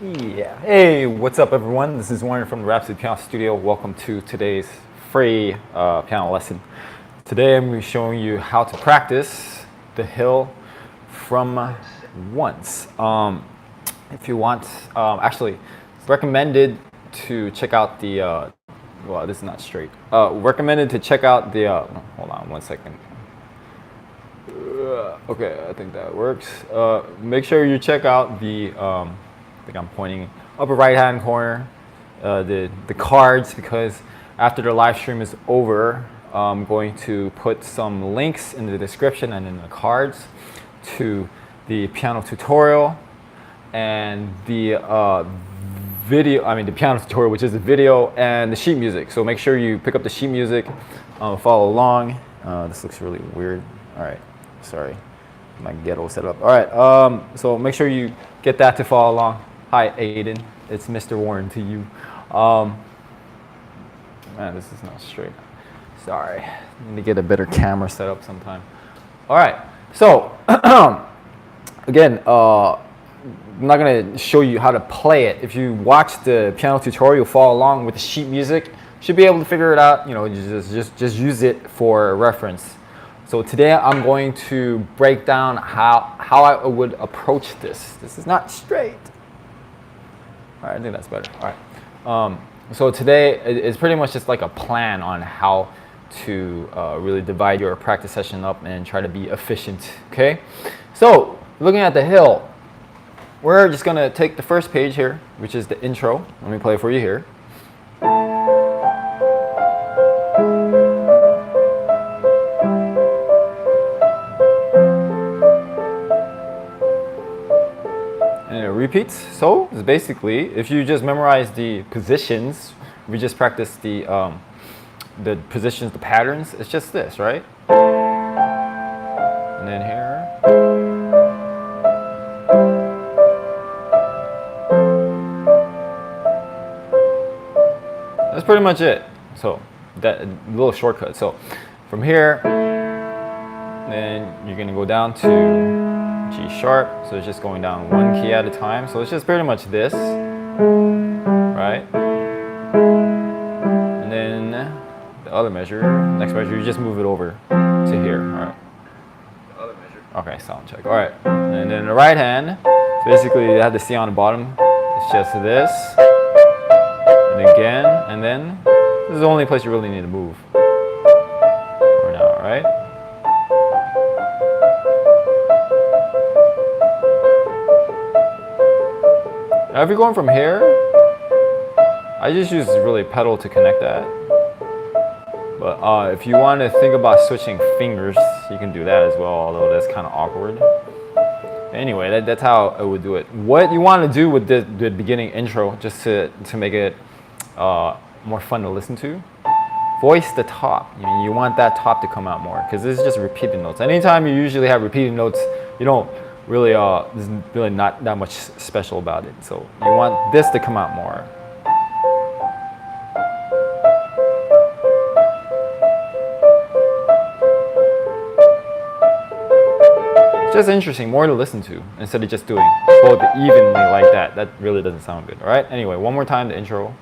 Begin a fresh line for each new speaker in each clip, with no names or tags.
Yeah. Hey, what's up, everyone? This is Warren from the Rhapsody Piano Studio. Welcome to today's free piano lesson. Today, I'm going to be showing you how to practice the hill from once. If you want, actually, it's recommended to check out the. Well, this is not straight. Recommended to check out the. Hold on, 1 second. Okay, I think that works. Make sure you check out the. I think I'm pointing upper right hand corner, the cards, because after the live stream is over, I'm going to put some links in the description and in the cards to the piano tutorial and the the piano tutorial, which is the video, and the sheet music. So make sure you pick up the sheet music, follow along. This looks really weird. All right, sorry, my ghetto set up. All right, so make sure you get that to follow along. Hi, Aiden. It's Mr. Warren to you. Man, this is not straight. Sorry. I need to get a better camera set up sometime. All right. So, again, I'm not going to show you how to play it. If you watch the piano tutorial, follow along with the sheet music, you should be able to figure it out. You know, you just use it for reference. So today I'm going to break down how I would approach this. This is not straight. All right, I think that's better. All right. So today it's pretty much just like a plan on how to really divide your practice session up and try to be efficient. Okay. So looking at the hill, we're just gonna take the first page here, which is the intro. Let me play it for you here. Repeats. So it's basically, if you just memorize the positions, we just practice the positions, the patterns. It's just this, right? And then here. That's pretty much it. So that little shortcut. So from here, then you're gonna go down to G sharp, so it's just going down one key at a time. So it's just pretty much this, right? And then the other measure, next measure, you just move it over to here, all right? The other measure. Okay, sound check. All right, and then the right hand, basically you have the C on the bottom. It's just this, and again, and then this is the only place you really need to move for now, right? Now if you're going from here, I just use really pedal to connect that. But if you want to think about switching fingers, you can do that as well, although that's kind of awkward. Anyway, that's how I would do it. What you want to do with the beginning intro, just to make it more fun to listen to, voice the top. You want that top to come out more, because this is just repeated notes. Anytime you usually have repeated notes, you don't really, there's really not that much special about it. So you want this to come out more. It's just interesting, more to listen to, instead of just doing both evenly like that. That really doesn't sound good, all right? Anyway, one more time, the intro.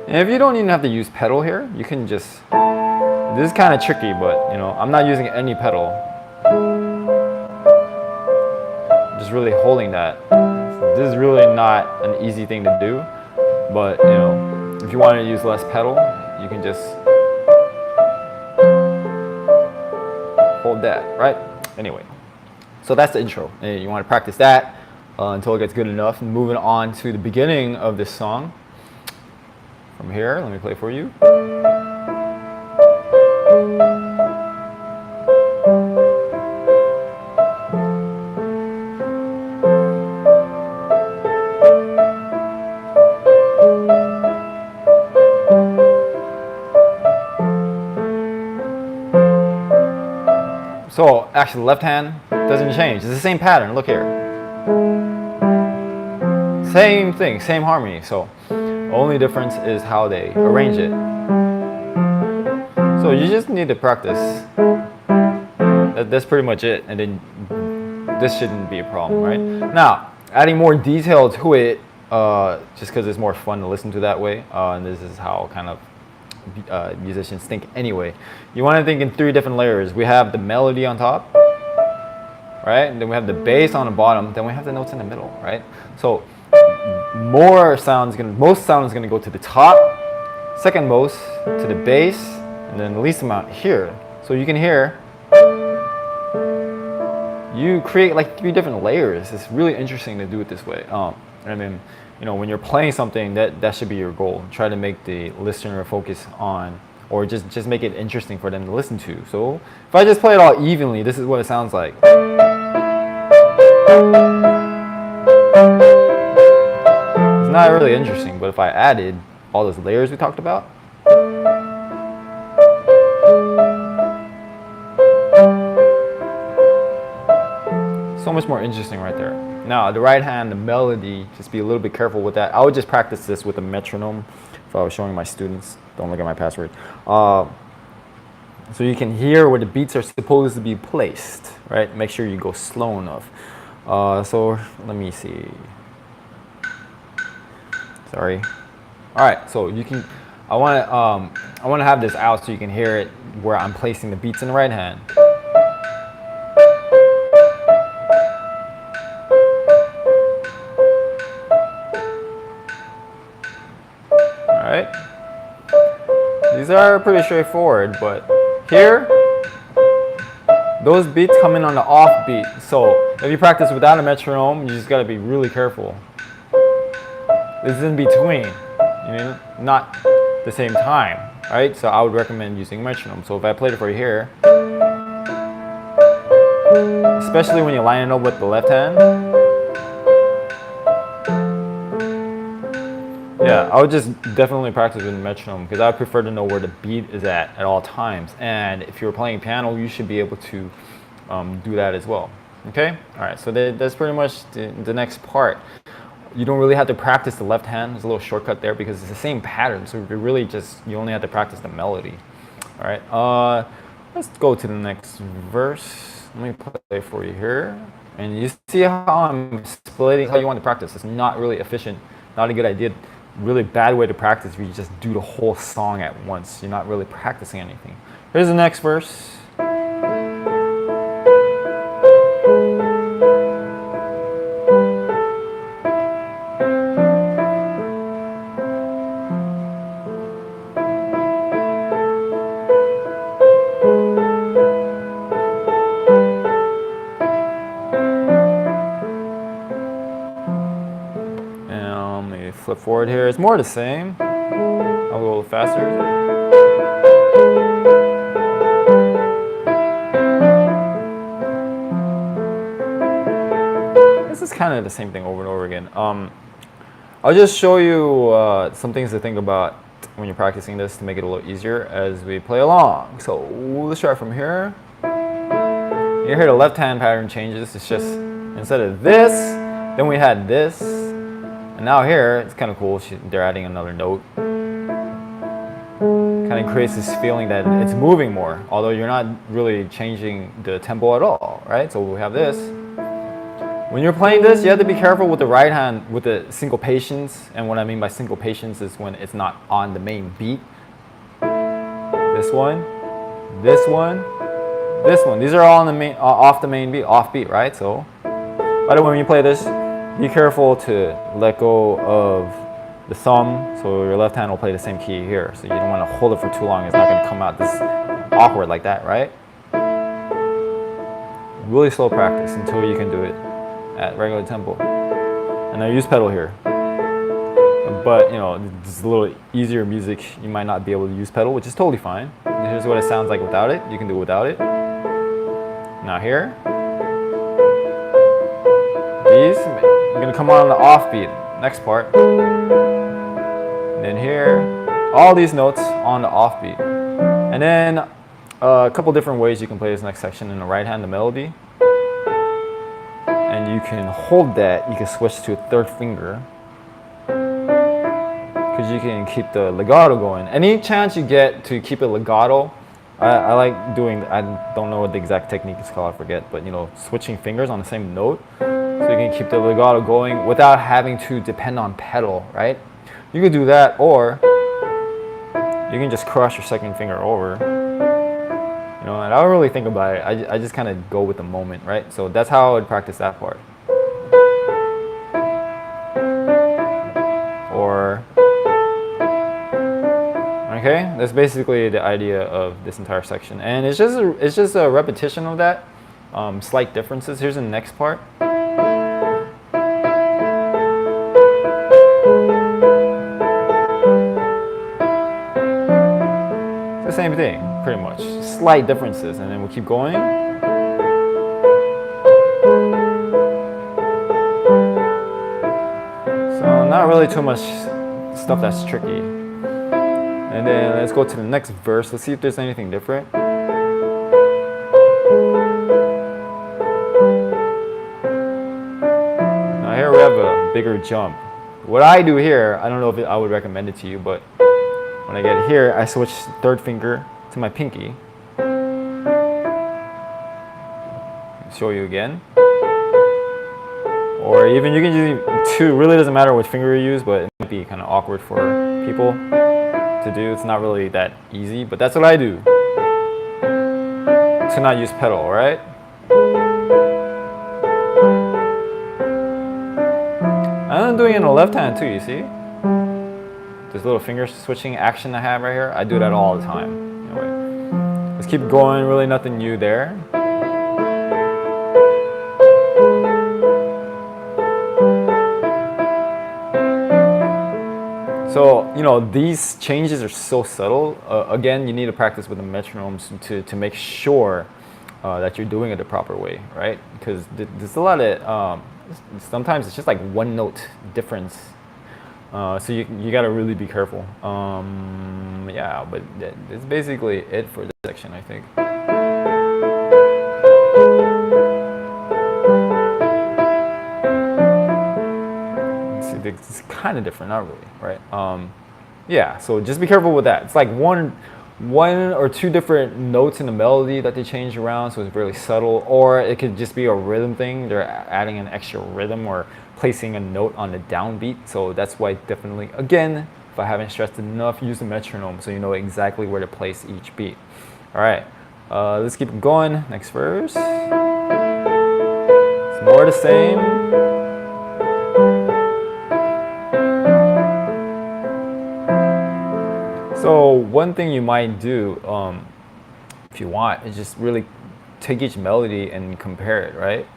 And if you don't even have to use pedal here, you can just, this is kind of tricky, but you know, I'm not using any pedal. Just really holding that. This is really not an easy thing to do, but you know, if you want to use less pedal, you can just hold that, right? Anyway, so that's the intro. And you want to practice that until it gets good enough. And moving on to the beginning of this song. From here, let me play for you. So actually the left hand doesn't change. It's the same pattern. Look here. Same thing, same harmony. So only difference is how they arrange it. So you just need to practice. That's pretty much it, and then this shouldn't be a problem, right? Now, adding more detail to it, just because it's more fun to listen to that way, and this is how kind of musicians think anyway. You want to think in 3 different layers. We have the melody on top, right? And then we have the bass on the bottom. Then we have the notes in the middle, right? So most sound is gonna go to the top, second most to the bass, and then the least amount here. So you can hear. You create like 3 different layers. It's really interesting to do it this way. I mean, you know, when you're playing something, that should be your goal. Try to make the listener focus on, or just make it interesting for them to listen to. So if I just play it all evenly, this is what it sounds like. It's not really interesting, but if I added all those layers we talked about, so much more interesting right there. Now, the right hand, the melody, just be a little bit careful with that. I would just practice this with a metronome if I was showing my students. Don't look at my password. So you can hear where the beats are supposed to be placed, right? Make sure you go slow enough. So let me see. Sorry. All right, so you can, I want to have this out so you can hear it where I'm placing the beats in the right hand. These are pretty straightforward, but here, those beats come in on the off beat. So if you practice without a metronome, you just gotta be really careful. This is in between, you know, not the same time, right? So I would recommend using metronome. So if I played it for you here, especially when you line it up with the left hand, yeah, I would just definitely practice with the metronome because I prefer to know where the beat is at all times. And if you're playing piano, you should be able to do that as well. Okay? All right, so that's pretty much the next part. You don't really have to practice the left hand. There's a little shortcut there because it's the same pattern. So you only have to practice the melody. All right, let's go to the next verse. Let me play for you here. And you see how I'm splitting how you want to practice. It's not really efficient, not a good idea. Really bad way to practice if you just do the whole song at once. You're not really practicing anything. Here's the next verse. Flip forward here. It's more the same. I'll go a little faster. This is kind of the same thing over and over again. I'll just show you some things to think about when you're practicing this to make it a little easier as we play along. So let's start from here. You hear the left hand pattern changes. It's just instead of this, then we had this. And now here, it's kind of cool, they're adding another note. Kind of creates this feeling that it's moving more, although you're not really changing the tempo at all, right? So we have this. When you're playing this, you have to be careful with the right hand, with the syncopations. And what I mean by syncopations is when it's not on the main beat. This one, this one, this one. These are all on the main, off the main beat, off beat, right? So, by the way, when you play this, be careful to let go of the thumb, so your left hand will play the same key here. So you don't want to hold it for too long. It's not going to come out this awkward like that, right? Really slow practice until you can do it at regular tempo. And I use pedal here. But, you know, it's a little easier music. You might not be able to use pedal, which is totally fine. Here's what it sounds like without it. You can do it without it. Now here. These, you're going to come on the offbeat, next part. And then here, all these notes on the offbeat. And then a couple different ways you can play this next section. In the right hand, the melody. And you can hold that, you can switch to a third finger. Because you can keep the legato going. Any chance you get to keep it legato, I like doing, I don't know what the exact technique is called, I forget, but switching fingers on the same note so you can keep the legato going without having to depend on pedal, right? You could do that, or you can just cross your second finger over. And I don't really think about it. I just kind of go with the moment, right? So that's how I would practice that part. Or, okay, that's basically the idea of this entire section. And it's just a repetition of that, slight differences. Here's the next part. The same thing, pretty much. Slight differences, and then we'll keep going. So not really too much stuff that's tricky. And then let's go to the next verse. Let's see if there's anything different. Now here we have a bigger jump. What I do here, I don't know if I would recommend it to you, but when I get here, I switch third finger to my pinky. Show you again. Or even you can use two. Really doesn't matter which finger you use, but it might be kind of awkward for people to do. It's not really that easy, but that's what I do to not use pedal, right? And I'm doing it in the left hand too, you see? This little finger switching action I have right here, I do that all the time. Anyway, let's keep going, really nothing new there. So, these changes are so subtle. Again, you need to practice with the metronomes to make sure that you're doing it the proper way, right? Because there's a lot of, sometimes it's just like one note difference. So you got to really be careful. Yeah, but that's basically it for this section, I think. It's kind of different, not really, right? Yeah, so just be careful with that. It's like one or two different notes in the melody that they change around, so it's really subtle. Or it could just be a rhythm thing. They're adding an extra rhythm or placing a note on the downbeat. So that's why definitely, again, if I haven't stressed it enough, use the metronome so you know exactly where to place each beat. All right, let's keep it going. Next verse. It's more the same. So one thing you might do, if you want, is just really take each melody and compare it, right?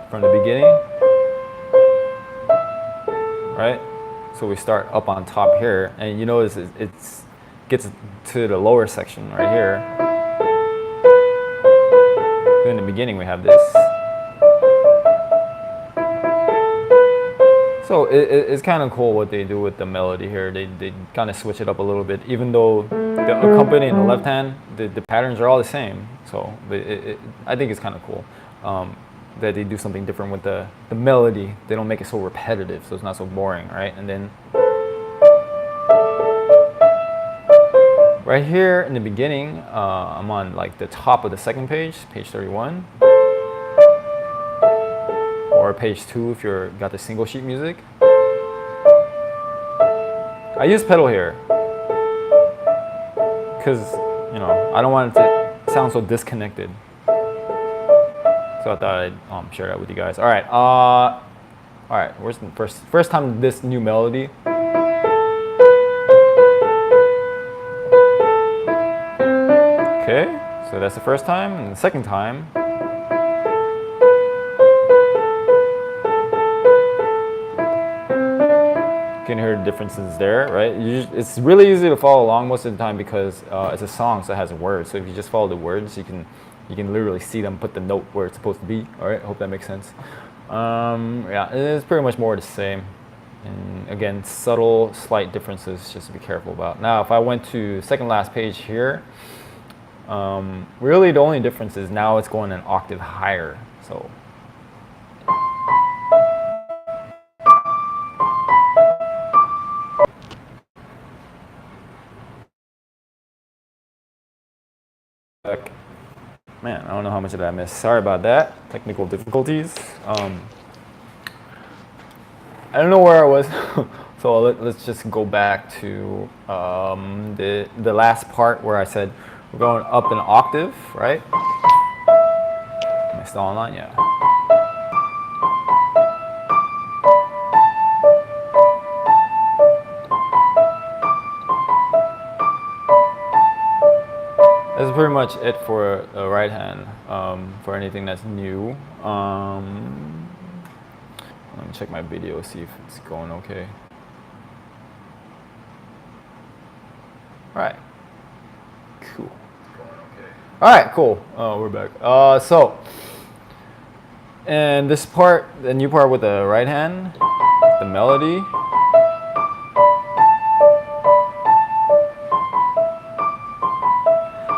From the beginning, right? So we start up on top here, and you notice it gets to the lower section right here. In the beginning we have this. So it's kind of cool what they do with the melody here. They kind of switch it up a little bit, even though the accompanying in the left hand, the patterns are all the same. So I think it's kind of cool that they do something different with the melody. They don't make it so repetitive, so it's not so boring, right? And then right here in the beginning, I'm on like the top of the second page, page 31. Or page 2 if you're got the single sheet music. I use pedal here because I don't want it to sound so disconnected. So I thought I'd share that with you guys. All right. Where's the first time this new melody? Okay, so that's the first time, and the second time. You can hear the differences there, right? It's really easy to follow along most of the time because it's a song, so it has words. So if you just follow the words, you can literally see them put the note where it's supposed to be. All right, hope that makes sense. Yeah, it's pretty much more the same. And again, subtle, slight differences, just to be careful about. Now, if I went to second last page here, really the only difference is now it's going an octave higher. So Man, I don't know how much of that I missed. Sorry about that. Technical difficulties. I don't know where I was. So let's just go back to the last part where I said we're going up an octave, right? Am I still online? Yeah. That's pretty much it for the right hand, for anything that's new. Let me check my video, see if it's going okay. All right, cool. All right, cool. We're back. And this part, the new part with the right hand, the melody.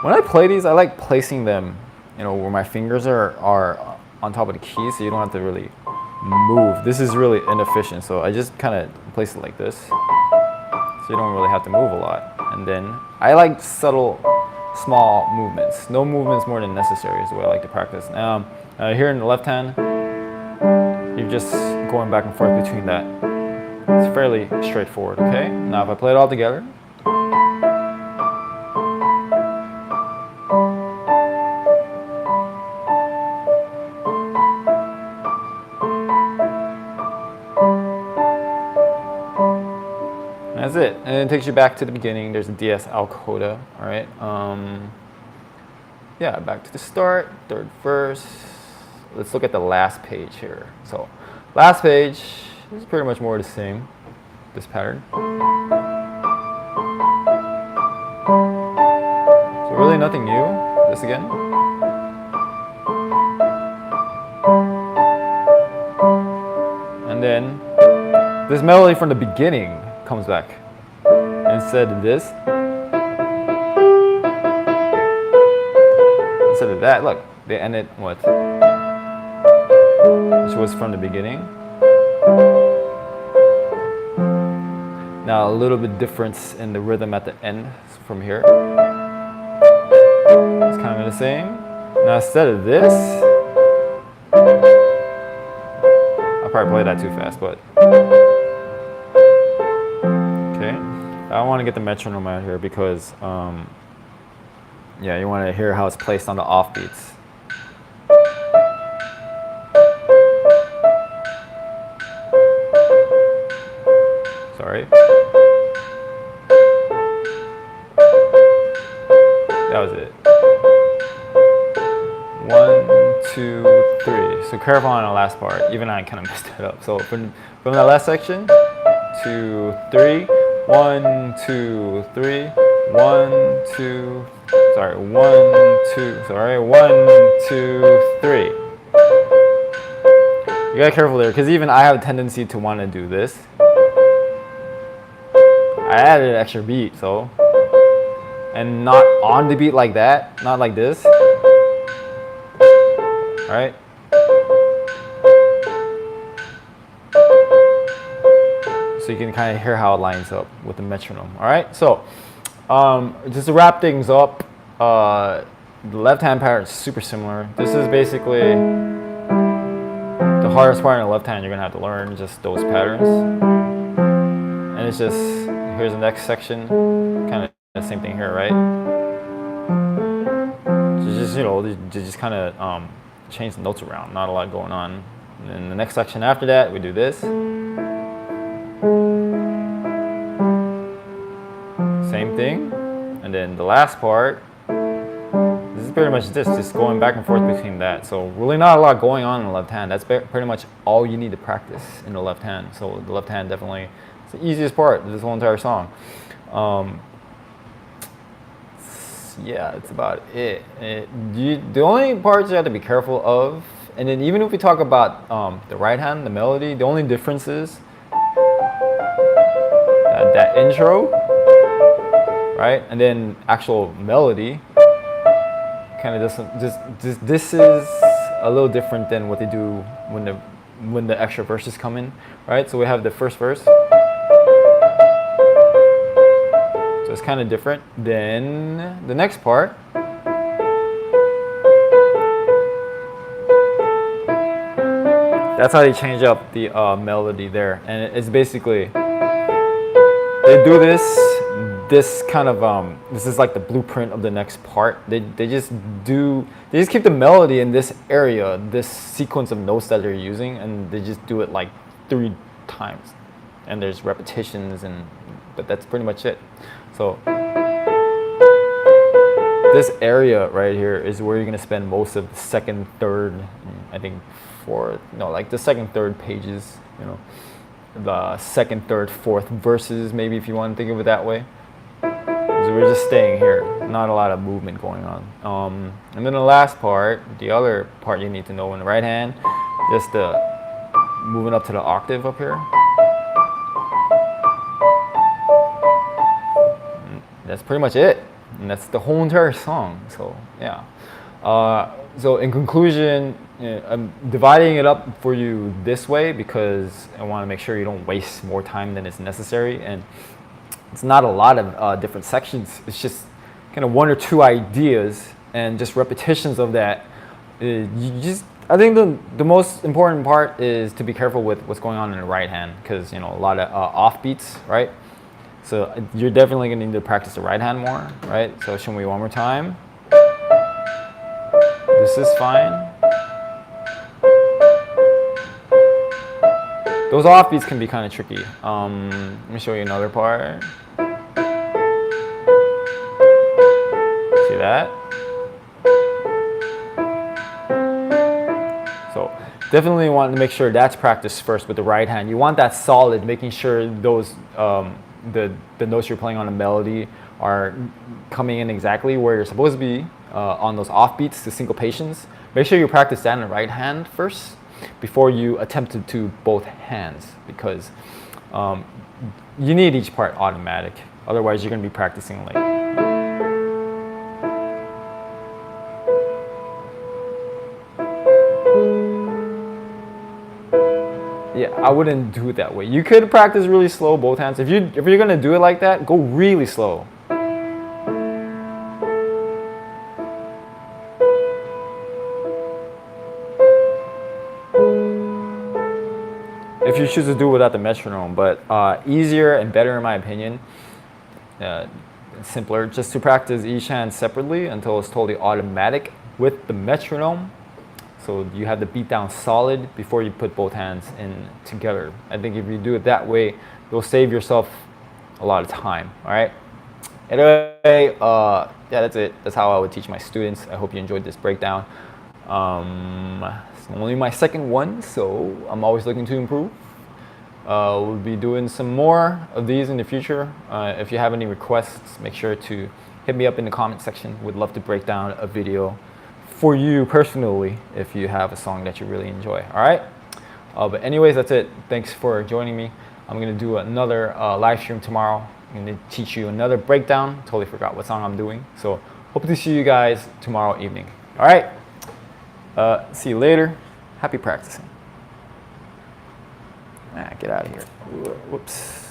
When I play these, I like placing them, where my fingers are on top of the keys, so you don't have to really move. This is really inefficient, so I just kind of place it like this, so you don't really have to move a lot. And then I like subtle, small movements. No movements more than necessary is the way I like to practice. Now, here in the left hand, you're just going back and forth between that. It's fairly straightforward, okay? Now if I play it all together. That's it, and it takes you back to the beginning. There's a DS al coda, all right? Yeah, back to the start, third verse. Let's look at the last page here. So, last page is pretty much more the same, this pattern. So really nothing new, this again. And then, this melody from the beginning comes back. Instead of this, instead of that, look, they ended what? Which was from the beginning. Now a little bit difference in the rhythm at the end from here. It's kind of the same. Now instead of this, I'll probably play that too fast, but okay. I want to get the metronome out here because, yeah, you want to hear how it's placed on the offbeats. Sorry. That was it. 1, 2, 3. So careful on the last part. Even I kind of messed it up. So from that last section, 2, 3. 1, 2, 3. 1, 2. Sorry. 1, 2. Sorry. 1, 2, 3. You gotta be careful there, because even I have a tendency to want to do this. I added an extra beat, so, and not on the beat like that, not like this. All right. So you can kind of hear how it lines up with the metronome. All right. So, just to wrap things up, the left-hand pattern is super similar. This is basically the hardest part in the left hand. You're gonna have to learn just those patterns, and it's just here's the next section, kind of the same thing here, right? So just just kind of change the notes around. Not a lot going on. And then the next section after that, we do this. Same thing. And then the last part, this is pretty much this, just going back and forth between that. So really not a lot going on in the left hand. That's pretty much all you need to practice in the left hand. So the left hand definitely, it's the easiest part of this whole entire song. Yeah, that's about it. The only parts you have to be careful of, and then even if we talk about the right hand, the melody, the only difference is that intro, right? And then actual melody kind of doesn't, this is a little different than what they do when the extra verses come in, right? So we have the first verse. So it's kind of different. Then the next part That's how they change up the melody there, and it's basically they do this kind of this is like the blueprint of the next part. They just keep the melody in this area, this sequence of notes that they're using, and they just do it like 3 times, and there's repetitions, but that's pretty much it. So this area right here is where you're gonna spend most of the second, third, I think fourth, no, like the second, third pages, you know, the second, third, fourth verses, maybe if you want to think of it that way. So we're just staying here, not a lot of movement going on. And then the last part, the other part you need to know in the right hand, just moving up to the octave up here. And that's pretty much it. And that's the whole entire song. So yeah. So in conclusion, I'm dividing it up for you this way because I want to make sure you don't waste more time than is necessary. And it's not a lot of different sections. It's just kind of 1 or 2 ideas and just repetitions of that. I think the most important part is to be careful with what's going on in the right hand, because you know a lot of offbeats, right? So you're definitely going to need to practice the right hand more, right? So show me one more time. This is fine. Those offbeats can be kind of tricky. Let me show you another part. See that? So definitely want to make sure that's practiced first with the right hand. You want that solid, making sure those the notes you're playing on a melody are coming in exactly where you're supposed to be on those offbeats, the syncopations. Make sure you practice that in the right hand first before you attempt to do both hands, because you need each part automatic. Otherwise, you're going to be practicing like. Yeah, I wouldn't do it that way. You could practice really slow both hands. If you're gonna do it like that, go really slow. If you choose to do it without the metronome, but easier and better in my opinion, simpler, just to practice each hand separately until it's totally automatic with the metronome. So you have the beat down solid before you put both hands in together. I think if you do it that way, you'll save yourself a lot of time, all right? Anyway, yeah, that's it. That's how I would teach my students. I hope you enjoyed this breakdown. It's only my second one, so I'm always looking to improve. We'll be doing some more of these in the future. If you have any requests, make sure to hit me up in the comment section. Would love to break down a video for you personally if you have a song that you really enjoy. All right, but anyways, that's it. Thanks for joining me. I'm gonna do another live stream tomorrow. I'm gonna teach you another breakdown. Totally forgot what song I'm doing, so hope to see you guys tomorrow evening. All right, see you later. Happy practicing. Get out of here. Whoops.